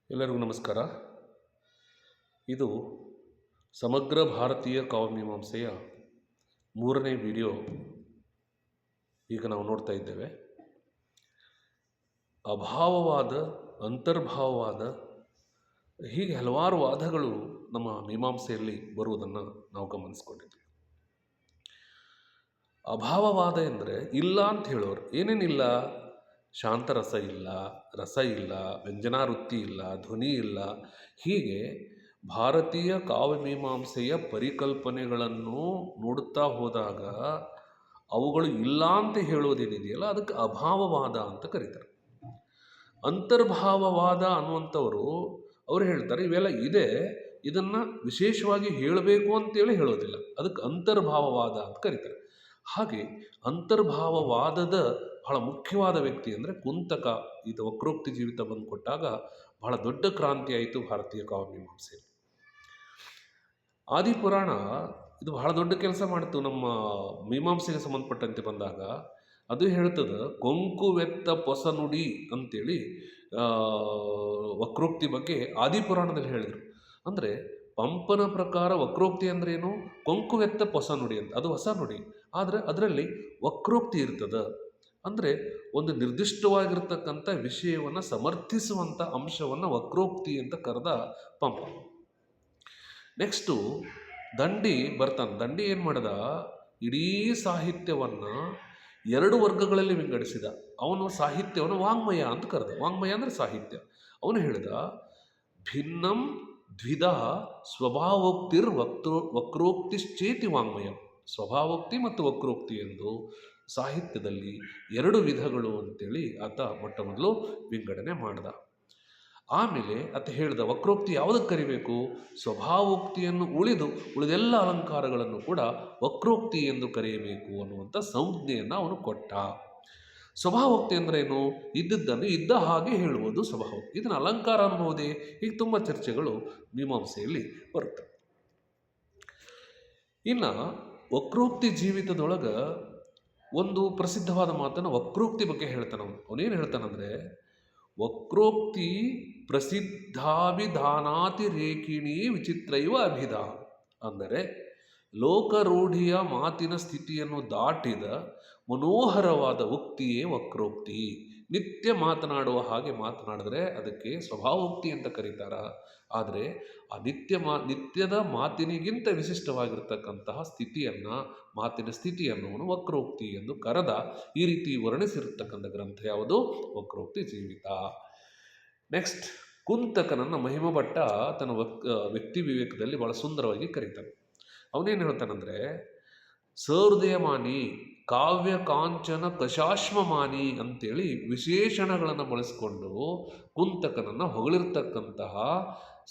ಎಲ್ಲರಿಗೂ ನಮಸ್ಕಾರ. ಇದು ಸಮಗ್ರ ಭಾರತೀಯ ಕಾವ್ಯಮೀಮಾಂಸೆಯ 3ನೇ ವಿಡಿಯೋ ಈಗ ನಾವು ನೋಡ್ತಾ ಇದ್ದೇವೆ. ಅಭಾವವಾದ, ಅಂತರ್ಭಾವವಾದ, ಹೀಗೆ ಹಲವಾರು ವಾದಗಳು ನಮ್ಮ ಮೀಮಾಂಸೆಯಲ್ಲಿ ಬರುವುದನ್ನು ನಾವು ಗಮನಿಸ್ಕೊಂಡಿದ್ವಿ. ಅಭಾವವಾದ ಎಂದರೆ ಇಲ್ಲ ಅಂತ ಹೇಳೋರು. ಏನೇನಿಲ್ಲ? ಶಾಂತರಸ ಇಲ್ಲ, ರಸ ಇಲ್ಲ, ವ್ಯಂಜನಾವೃತ್ತಿ ಇಲ್ಲ, ಧ್ವನಿ ಇಲ್ಲ. ಹೀಗೆ ಭಾರತೀಯ ಕಾವ್ಯಮೀಮಾಂಸೆಯ ಪರಿಕಲ್ಪನೆಗಳನ್ನು ನೋಡುತ್ತಾ ಹೋದಾಗ ಅವುಗಳು ಇಲ್ಲ ಅಂತ ಹೇಳೋದೇನಿದೆಯಲ್ಲ ಅದಕ್ಕೆ ಅಭಾವವಾದ ಅಂತ ಕರೀತಾರೆ. ಅಂತರ್ಭಾವವಾದ ಅನ್ನುವಂಥವರು ಅವರು ಹೇಳ್ತಾರೆ ಇವೆಲ್ಲ ಇದೆ, ಇದನ್ನು ವಿಶೇಷವಾಗಿ ಹೇಳಬೇಕು ಅಂತೇಳಿ ಹೇಳೋದಿಲ್ಲ, ಅದಕ್ಕೆ ಅಂತರ್ಭಾವವಾದ ಅಂತ ಕರೀತಾರೆ. ಹಾಗೆ ಅಂತರ್ಭಾವವಾದದ ಬಹಳ ಮುಖ್ಯವಾದ ವ್ಯಕ್ತಿ ಅಂದರೆ ಕುಂತಕ. ಇದು ವಕ್ರೋಕ್ತಿ ಜೀವಿತ ಬಂದು ಕೊಟ್ಟಾಗ ಬಹಳ ದೊಡ್ಡ ಕ್ರಾಂತಿ ಆಯಿತು ಭಾರತೀಯ ಕಾವ್ಯಮೀಮಾಂಸೆಯಲ್ಲಿ. ಆದಿಪುರಾಣ ಇದು ಬಹಳ ದೊಡ್ಡ ಕೆಲಸ ಮಾಡಿತು ನಮ್ಮ ಮೀಮಾಂಸೆಗೆ ಸಂಬಂಧಪಟ್ಟಂತೆ ಬಂದಾಗ. ಅದು ಹೇಳ್ತದೆ ಕೊಂಕುವೆತ್ತ ಪೊಸ ನುಡಿ ಅಂತೇಳಿ ವಕ್ರೋಕ್ತಿ ಬಗ್ಗೆ ಆದಿಪುರಾಣದಲ್ಲಿ ಹೇಳಿದರು. ಅಂದರೆ ಪಂಪನ ಪ್ರಕಾರ ವಕ್ರೋಕ್ತಿ ಅಂದ್ರೆ ಏನು? ಕೊಂಕುವೆತ್ತ ಹೊಸ ನುಡಿ ಅಂತ. ಅದು ಹೊಸ ನುಡಿ, ಆದರೆ ಅದರಲ್ಲಿ ವಕ್ರೋಕ್ತಿ ಇರ್ತದೆ. ಅಂದರೆ ಒಂದು ನಿರ್ದಿಷ್ಟವಾಗಿರ್ತಕ್ಕಂಥ ವಿಷಯವನ್ನು ಸಮರ್ಥಿಸುವಂಥ ಅಂಶವನ್ನು ವಕ್ರೋಕ್ತಿ ಅಂತ ಕರೆದ ಪಂಪ. ನೆಕ್ಸ್ಟು ದಂಡಿ ಬರ್ತಾನೆ. ದಂಡಿ ಏನು ಮಾಡಿದ? ಇಡೀ ಸಾಹಿತ್ಯವನ್ನು 2 ವರ್ಗಗಳಲ್ಲಿ ವಿಂಗಡಿಸಿದ. ಅವನು ಸಾಹಿತ್ಯವನ್ನು ವಾಂಗ್ಮಯ ಅಂತ ಕರೆದ. ವಾಂಗ್ಮಯ ಅಂದರೆ ಸಾಹಿತ್ಯ. ಅವನು ಹೇಳಿದ ಭಿನ್ನಂ ದ್ವಿಧ ಸ್ವಭಾವೋಕ್ತಿರ್ ವಕ್ರೋಕ್ತಿಶ್ಚೇತಿ ವಾಂಗ್ಮಯ. ಸ್ವಭಾವೋಕ್ತಿ ಮತ್ತು ವಕ್ರೋಕ್ತಿ ಎಂದು ಸಾಹಿತ್ಯದಲ್ಲಿ 2 ವಿಧಗಳು ಅಂತೇಳಿ ಆತ ಮೊಟ್ಟ ಮೊದಲು ವಿಂಗಡಣೆ ಮಾಡ್ದ. ಆಮೇಲೆ ಆತ ಹೇಳ್ದ ವಕ್ರೋಕ್ತಿ ಯಾವುದಕ್ಕೆ ಕರಿಬೇಕು? ಸ್ವಭಾವೋಕ್ತಿಯನ್ನು ಉಳಿದೆಲ್ಲ ಅಲಂಕಾರಗಳನ್ನು ಕೂಡ ವಕ್ರೋಕ್ತಿ ಎಂದು ಕರೆಯಬೇಕು ಅನ್ನುವಂಥ ಸಂಜ್ಞೆಯನ್ನು ಅವನು ಕೊಟ್ಟ. ಸ್ವಭಾವೋಕ್ತಿ ಅಂದ್ರೇನು? ಇದ್ದದ್ದನ್ನು ಇದ್ದ ಹಾಗೆ ಹೇಳುವುದು ಸ್ವಭಾವೋಕ್ತಿ. ಇದನ್ನು ಅಲಂಕಾರ ಅನ್ನಬಹುದೇ? ಈಗ ತುಂಬ ಚರ್ಚೆಗಳು ಮೀಮಾಂಸೆಯಲ್ಲಿ ಬರುತ್ತವೆ. ಇನ್ನು ವಕ್ರೋಕ್ತಿ ಜೀವಿತದೊಳಗೆ ಒಂದು ಪ್ರಸಿದ್ಧವಾದ ಮಾತನ್ನು ವಕ್ರೋಕ್ತಿ ಬಗ್ಗೆ ಹೇಳ್ತಾನೆ. ಅವನೇನು ಹೇಳ್ತಾನಂದರೆ ವಕ್ರೋಕ್ತಿ ಪ್ರಸಿದ್ಧಾಭಿಧಾನಾತಿ ರೇಖಿಣಿ ವಿಚಿತ್ರೈವ ಅಭಿಧ. ಅಂದರೆ ಲೋಕರೂಢಿಯ ಮಾತಿನ ಸ್ಥಿತಿಯನ್ನು ದಾಟಿದ ಮನೋಹರವಾದ ಉಕ್ತಿಯೇ ವಕ್ರೋಕ್ತಿ. ನಿತ್ಯ ಮಾತನಾಡುವ ಹಾಗೆ ಮಾತನಾಡಿದ್ರೆ ಅದಕ್ಕೆ ಸ್ವಭಾವೋಕ್ತಿ ಅಂತ ಕರೀತಾರ. ಆದರೆ ಆ ನಿತ್ಯದ ಮಾತಿನಿಗಿಂತ ವಿಶಿಷ್ಟವಾಗಿರ್ತಕ್ಕಂತಹ ಮಾತಿನ ಸ್ಥಿತಿಯನ್ನು ವಕ್ರೋಕ್ತಿ ಎಂದು ಕರೆದ. ಈ ರೀತಿ ವರ್ಣಿಸಿರ್ತಕ್ಕಂಥ ಗ್ರಂಥ ಯಾವುದು? ವಕ್ರೋಕ್ತಿ ಜೀವಿತ. ನೆಕ್ಸ್ಟ್ ಕುಂತಕನನ್ನು ಮಹಿಮಭಟ್ಟ ತನ್ನ ವ್ಯಕ್ತಿ ವಿವೇಕದಲ್ಲಿ ಬಹಳ ಸುಂದರವಾಗಿ ಕರೀತಾನೆ. ಅವನೇನು ಹೇಳ್ತಾನಂದರೆ ಸಹೃದಯಮಾನಿ, ಕಾವ್ಯ ಕಾಂಚನ ಕಶಾಶ್ಮಮಾನಿ ಅಂತೇಳಿ ವಿಶೇಷಣಗಳನ್ನು ಬಳಸಿಕೊಂಡು ಕುಂತಕನನ್ನು ಹೊಗಳಿರ್ತಕ್ಕಂತಹ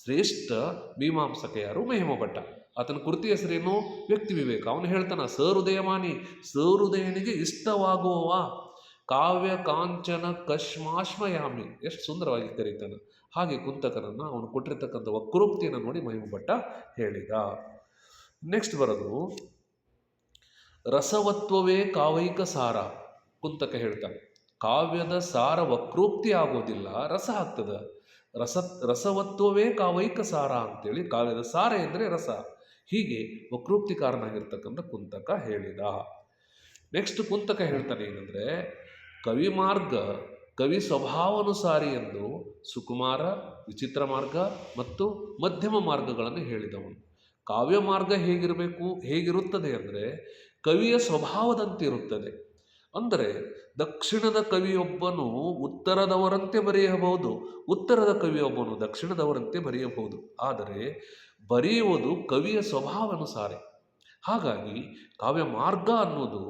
ಶ್ರೇಷ್ಠ ಮೀಮಾಂಸಕ ಯಾರು? ಮಹಿಮಭಟ್ಟ. ಆತನ ಕೃತಿ ಹೆಸರೇನು? ವ್ಯಕ್ತಿ ವಿವೇಕ. ಅವನು ಹೇಳ್ತಾನ ಸಹೃದಯಮಾನಿ, ಸಹೃದಯನಿಗೆ ಇಷ್ಟವಾಗುವವ, ಕಾವ್ಯ ಕಾಂಚನ ಕಶ್ಮಾಶ್ಮಯಾಮಿ. ಎಷ್ಟು ಸುಂದರವಾಗಿ ಕರೀತಾನೆ. ಹಾಗೆ ಕುಂತಕನನ್ನು ಅವನು ಕೊಟ್ಟಿರ್ತಕ್ಕಂಥ ವಕ್ರೋಕ್ತಿಯನ್ನು ನೋಡಿ ಮಹಿಮಭಟ್ಟ ಹೇಳಿದ. ನೆಕ್ಸ್ಟ್ ಬರೋದು ರಸವತ್ವವೇ ಕಾವೈಕ ಸಾರ. ಕುಂತಕ ಹೇಳ್ತಾನೆ ಕಾವ್ಯದ ಸಾರ ವಕ್ರೋಕ್ತಿ ಆಗೋದಿಲ್ಲ, ರಸ ಆಗ್ತದೆ. ರಸವತ್ವವೇ ಕಾವೈಕ ಸಾರ ಅಂತೇಳಿ ಕಾವ್ಯದ ಸಾರ ಎಂದರೆ ರಸ. ಹೀಗೆ ವಕ್ರೋಕ್ತಿಕಾರನಾಗಿರ್ತಕ್ಕಂಥ ಕುಂತಕ ಹೇಳಿದ. ನೆಕ್ಸ್ಟ್ ಕುಂತಕ ಹೇಳ್ತಾನೆ ಏನಂದರೆ ಕವಿ ಮಾರ್ಗ ಕವಿ ಸ್ವಭಾವಾನುಸಾರಿ ಎಂದು ಸುಕುಮಾರ, ವಿಚಿತ್ರ ಮಾರ್ಗ ಮತ್ತು ಮಧ್ಯಮ ಮಾರ್ಗಗಳನ್ನು ಹೇಳಿದವನು. ಕಾವ್ಯ ಮಾರ್ಗ ಹೇಗಿರುತ್ತದೆ ಅಂದರೆ ಕವಿಯ ಸ್ವಭಾವದಂತೆ ಇರುತ್ತದೆ. ಅಂದರೆ ದಕ್ಷಿಣದ ಕವಿಯೊಬ್ಬನು ಉತ್ತರದವರಂತೆ ಬರೆಯಬಹುದು, ಉತ್ತರದ ಕವಿಯೊಬ್ಬನು ದಕ್ಷಿಣದವರಂತೆ ಬರೆಯಬಹುದು. ಆದರೆ ಬರೆಯುವುದು ಕವಿಯ ಸ್ವಭಾವಾನುಸಾರ. ಹಾಗಾಗಿ ಕಾವ್ಯ ಮಾರ್ಗ ಅನ್ನೋದು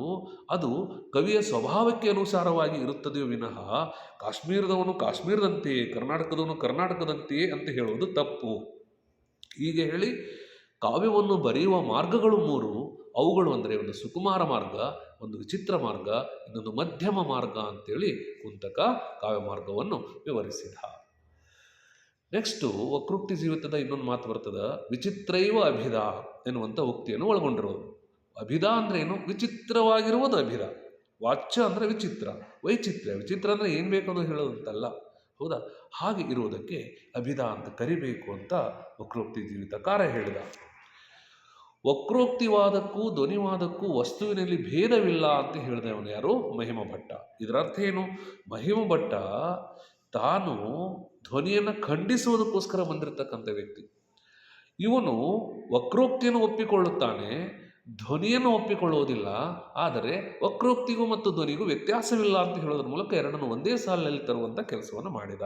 ಅದು ಕವಿಯ ಸ್ವಭಾವಕ್ಕೆ ಅನುಸಾರವಾಗಿ ಇರುತ್ತದೆಯೋ ವಿನಃ ಕಾಶ್ಮೀರದವನು ಕಾಶ್ಮೀರದಂತೆಯೇ, ಕರ್ನಾಟಕದವನು ಕರ್ನಾಟಕದಂತೆಯೇ ಅಂತ ಹೇಳುವುದು ತಪ್ಪು. ಹೀಗೆ ಹೇಳಿ ಕಾವ್ಯವನ್ನು ಬರೆಯುವ ಮಾರ್ಗಗಳು 3. ಅವುಗಳು ಅಂದರೆ ಒಂದು ಸುಕುಮಾರ ಮಾರ್ಗ, ಒಂದು ವಿಚಿತ್ರ ಮಾರ್ಗ, ಇನ್ನೊಂದು ಮಧ್ಯಮ ಮಾರ್ಗ ಅಂತೇಳಿ ಕುಂತಕ ಕಾವ್ಯ ಮಾರ್ಗವನ್ನು ವಿವರಿಸಿದ. ನೆಕ್ಸ್ಟು ವಕ್ರೋಕ್ತಿ ಜೀವಿತದ ಇನ್ನೊಂದು ಮಾತು ಬರ್ತದೆ, ವಿಚಿತ್ರೈವ ಅಭಿಧ ಎನ್ನುವಂಥ ಉಕ್ತಿಯನ್ನು ಒಳಗೊಂಡಿರೋದು. ಅಭಿಧ ಅಂದ್ರೆ ಏನು? ವಿಚಿತ್ರವಾಗಿರುವುದು ಅಭಿಧ. ವಾಚ್ಯ ಅಂದರೆ ವಿಚಿತ್ರ, ವೈಚಿತ್ರ್ಯ. ವಿಚಿತ್ರ ಅಂದರೆ ಏನು ಬೇಕಂದು ಹೇಳೋದಂತಲ್ಲ, ಹೌದಾ? ಹಾಗೆ ಇರುವುದಕ್ಕೆ ಅಭಿಧ ಅಂತ ಕರಿಬೇಕು ಅಂತ ವಕ್ರೋಕ್ತಿ ಜೀವಿತಕಾರ ಹೇಳಿದ. ವಕ್ರೋಕ್ತಿವಾದಕ್ಕೂ ಧ್ವನಿವಾದಕ್ಕೂ ವಸ್ತುವಿನಲ್ಲಿ ಭೇದವಿಲ್ಲ ಅಂತ ಹೇಳಿದವನು ಯಾರು? ಮಹಿಮ ಭಟ್ಟ. ಇದರ ಅರ್ಥ ಏನು? ಮಹಿಮ ಭಟ್ಟ ತಾನು ಧ್ವನಿಯನ್ನು ಖಂಡಿಸುವುದಕ್ಕೋಸ್ಕರ ಬಂದಿರತಕ್ಕಂಥ ವ್ಯಕ್ತಿ. ಇವನು ವಕ್ರೋಕ್ತಿಯನ್ನು ಒಪ್ಪಿಕೊಳ್ಳುತ್ತಾನೆ, ಧ್ವನಿಯನ್ನು ಒಪ್ಪಿಕೊಳ್ಳುವುದಿಲ್ಲ. ಆದರೆ ವಕ್ರೋಕ್ತಿಗೂ ಮತ್ತು ಧ್ವನಿಗೂ ವ್ಯತ್ಯಾಸವಿಲ್ಲ ಅಂತ ಹೇಳೋದ್ರ ಮೂಲಕ ಎರಡನ್ನು ಒಂದೇ ಸಾಲಿನಲ್ಲಿ ತರುವಂಥ ಕೆಲಸವನ್ನು ಮಾಡಿದ.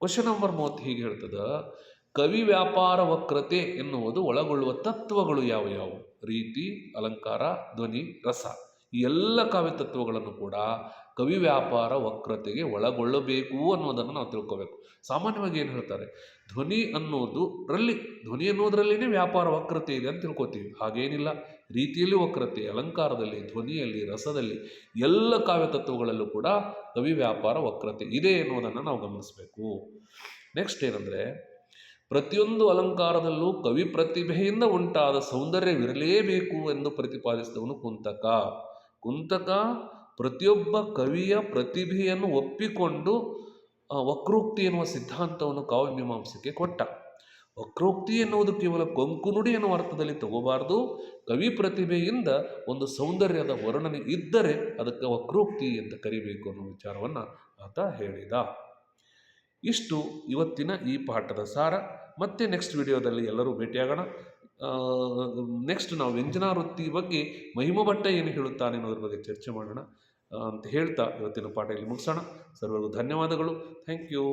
ಕ್ವಶನ್ ನಂಬರ್ 30 ಹೀಗೆ ಹೇಳ್ತದೆ: ಕವಿ ವ್ಯಾಪಾರ ವಕ್ರತೆ ಎನ್ನುವುದು ಒಳಗೊಳ್ಳುವ ತತ್ವಗಳು ಯಾವ ಯಾವುವು? ರೀತಿ, ಅಲಂಕಾರ, ಧ್ವನಿ, ರಸ. ಈ ಎಲ್ಲ ಕಾವ್ಯ ತತ್ವಗಳನ್ನು ಕೂಡ ಕವಿ ವ್ಯಾಪಾರ ವಕ್ರತೆಗೆ ಒಳಗೊಳ್ಳಬೇಕು ಅನ್ನೋದನ್ನು ನಾವು ತಿಳ್ಕೋಬೇಕು. ಸಾಮಾನ್ಯವಾಗಿ ಏನು ಹೇಳ್ತಾರೆ? ಧ್ವನಿ ಅನ್ನೋದರಲ್ಲಿನೇ ವ್ಯಾಪಾರ ವಕ್ರತೆ ಇದೆ ಅಂತ ತಿಳ್ಕೊತೀವಿ. ಹಾಗೇನಿಲ್ಲ. ರೀತಿಯಲ್ಲಿ ವಕ್ರತೆ, ಅಲಂಕಾರದಲ್ಲಿ, ಧ್ವನಿಯಲ್ಲಿ, ರಸದಲ್ಲಿ, ಎಲ್ಲ ಕಾವ್ಯ ತತ್ವಗಳಲ್ಲೂ ಕೂಡ ಕವಿ ವ್ಯಾಪಾರ ವಕ್ರತೆ ಇದೆ ಎನ್ನುವುದನ್ನು ನಾವು ಗಮನಿಸಬೇಕು. ನೆಕ್ಸ್ಟ್ ಏನಂದರೆ, ಪ್ರತಿಯೊಂದು ಅಲಂಕಾರದಲ್ಲೂ ಕವಿ ಪ್ರತಿಭೆಯಿಂದ ಉಂಟಾದ ಸೌಂದರ್ಯವಿರಲೇಬೇಕು ಎಂದು ಪ್ರತಿಪಾದಿಸಿದವನು ಕುಂತಕ. ಕುಂತಕ ಪ್ರತಿಯೊಬ್ಬ ಕವಿಯ ಪ್ರತಿಭೆಯನ್ನು ಒಪ್ಪಿಕೊಂಡು ವಕ್ರೋಕ್ತಿ ಎನ್ನುವ ಸಿದ್ಧಾಂತವನ್ನು ಕಾವ್ಯಮೀಮಾಂಸೆಗೆ ಕೊಟ್ಟ. ವಕ್ರೋಕ್ತಿ ಎನ್ನುವುದು ಕೇವಲ ಕೊಂಕು ನುಡಿ ಎನ್ನುವ ಅರ್ಥದಲ್ಲಿ ತಗೋಬಾರ್ದು. ಕವಿ ಪ್ರತಿಭೆಯಿಂದ ಒಂದು ಸೌಂದರ್ಯದ ವರ್ಣನೆ ಇದ್ದರೆ ಅದಕ್ಕೆ ವಕ್ರೋಕ್ತಿ ಅಂತ ಕರಿಬೇಕು ಅನ್ನೋ ವಿಚಾರವನ್ನು ಆತ ಹೇಳಿದ. ಇಷ್ಟು ಇವತ್ತಿನ ಈ ಪಾಠದ ಸಾರ. ಮತ್ತೆ ನೆಕ್ಸ್ಟ್ ವಿಡಿಯೋದಲ್ಲಿ ಎಲ್ಲರೂ ಭೇಟಿಯಾಗೋಣ. ನೆಕ್ಸ್ಟ್ ನಾವು ವ್ಯಂಜನಾವೃತ್ತಿ ಬಗ್ಗೆ ಮಹಿಮ ಭಟ್ಟ ಏನು ಹೇಳುತ್ತಾನೆ ಅನ್ನೋದ್ರ ಬಗ್ಗೆ ಚರ್ಚೆ ಮಾಡೋಣ ಅಂತ ಹೇಳ್ತಾ ಇವತ್ತಿನ ಪಾಠ ಇಲ್ಲಿ ಮುಗಿಸೋಣ. ಸರ್ವರಿಗೂ ಧನ್ಯವಾದಗಳು. Thank you.